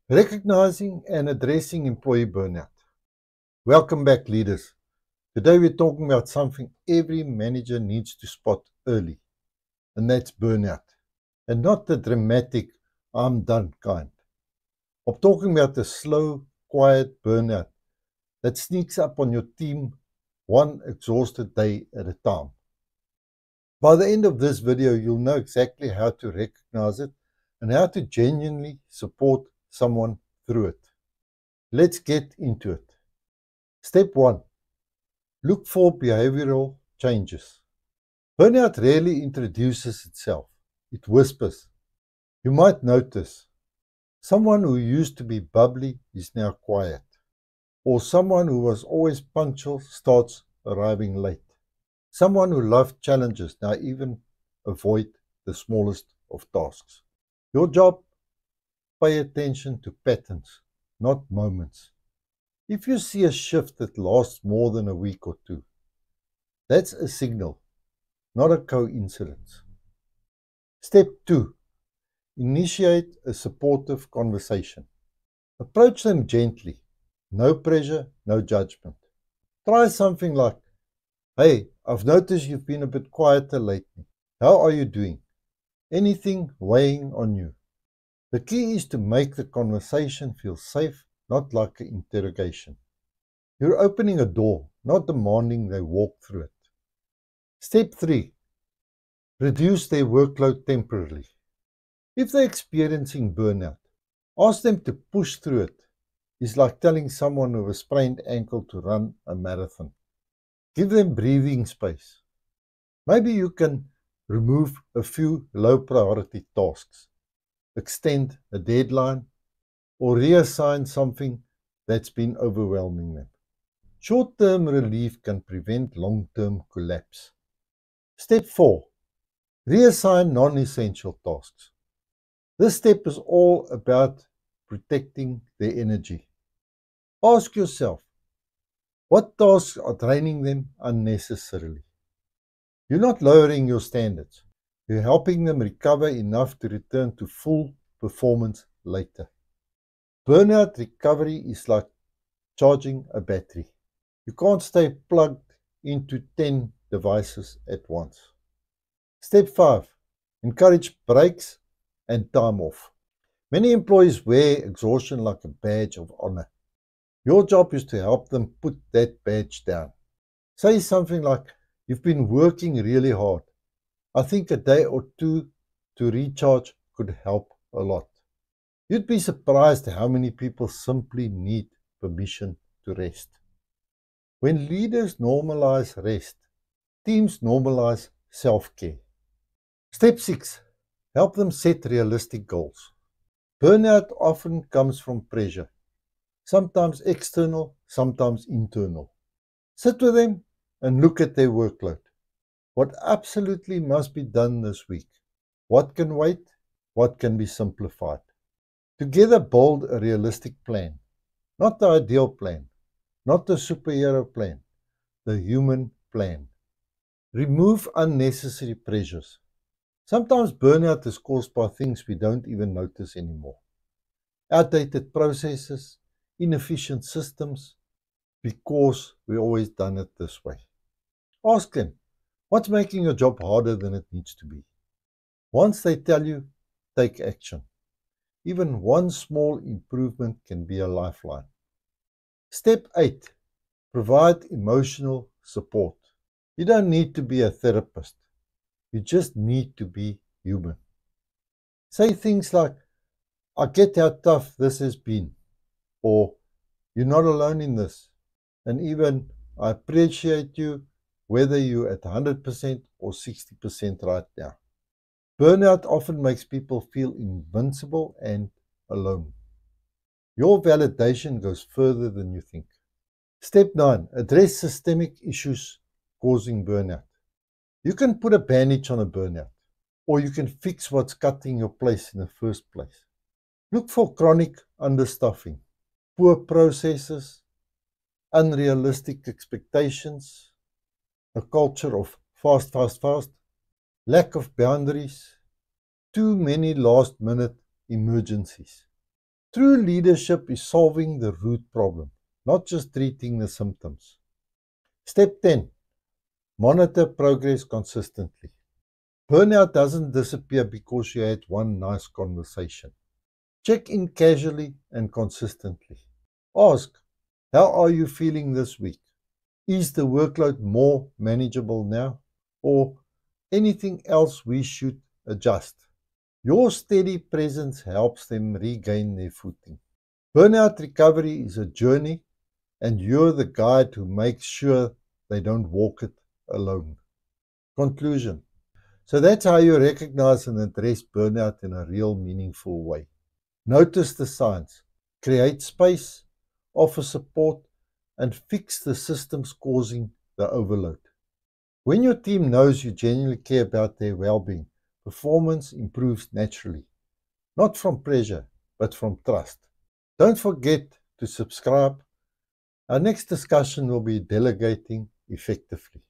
Recognizing and addressing employee burnout. Welcome back, leaders. Today we're talking about something every manager needs to spot early, and that's burnout. And not the dramatic, I'm done kind. I'm talking about the slow, quiet burnout that sneaks up on your team one exhausted day at a time. By the end of this video, you'll know exactly how to recognize it and how to genuinely support someone through it. Let's get into it. Step 1. Look for behavioral changes. Burnout rarely introduces itself. It whispers. You might notice someone who used to be bubbly is now quiet, or someone who was always punctual starts arriving late. Someone who loved challenges now even avoid the smallest of tasks. Your job, pay attention to patterns, not moments. If you see a shift that lasts more than a week or two, that's a signal, not a coincidence. Step 2. Initiate a supportive conversation. Approach them gently. No pressure, no judgment. Try something like, "Hey, I've noticed you've been a bit quieter lately. How are you doing? Anything weighing on you?" The key is to make the conversation feel safe, not like an interrogation. You're opening a door, not demanding they walk through it. Step 3. Reduce their workload temporarily. If they're experiencing burnout, ask them to push through it. It's like telling someone with a sprained ankle to run a marathon. Give them breathing space. Maybe you can remove a few low priority tasks, extend a deadline, or reassign something that's been overwhelming them. Short-term relief can prevent long-term collapse. Step 4. Reassign non-essential tasks. This step is all about protecting their energy. Ask yourself, what tasks are draining them unnecessarily? You're not lowering your standards. You're helping them recover enough to return to full performance later. Burnout recovery is like charging a battery. You can't stay plugged into 10 devices at once. Step 5. Encourage breaks and time off. Many employees wear exhaustion like a badge of honor. Your job is to help them put that badge down. Say something like, "You've been working really hard. I think a day or two to recharge could help a lot." You'd be surprised how many people simply need permission to rest. When leaders normalize rest, teams normalize self-care. Step 6. Help them set realistic goals. Burnout often comes from pressure, sometimes external, sometimes internal. Sit with them and look at their workload. What absolutely must be done this week? What can wait? What can be simplified? Together build a realistic plan, not the ideal plan, not the superhero plan, the human plan. Remove unnecessary pressures. Sometimes burnout is caused by things we don't even notice anymore. Outdated processes, inefficient systems, because we've always done it this way. Ask them, what's making your job harder than it needs to be? Once they tell you, take action. Even one small improvement can be a lifeline. Step 8. Provide emotional support. You don't need to be a therapist. You just need to be human. Say things like, "I get how tough this has been," or "You're not alone in this," and even, "I appreciate you whether you're at 100% or 60% right now." Burnout often makes people feel invincible and alone. Your validation goes further than you think. Step 9. Address systemic issues causing burnout. You can put a bandage on a burnout, or you can fix what's cutting your place in the first place. Look for chronic understaffing, poor processes, unrealistic expectations, a culture of fast, lack of boundaries, too many last-minute emergencies. True leadership is solving the root problem, not just treating the symptoms. Step 10. Monitor progress consistently. Burnout doesn't disappear because you had one nice conversation. Check in casually and consistently. Ask, how are you feeling this week? Is the workload more manageable now? Or anything else we should adjust? Your steady presence helps them regain their footing. Burnout recovery is a journey, and you're the guide who makes sure they don't walk it alone. Conclusion. So that's how you recognize and address burnout in a real meaningful way. Notice the signs, create space, offer support, and fix the systems causing the overload. When your team knows you genuinely care about their well-being, performance improves naturally, not from pressure, but from trust. Don't forget to subscribe. Our next discussion will be delegating effectively.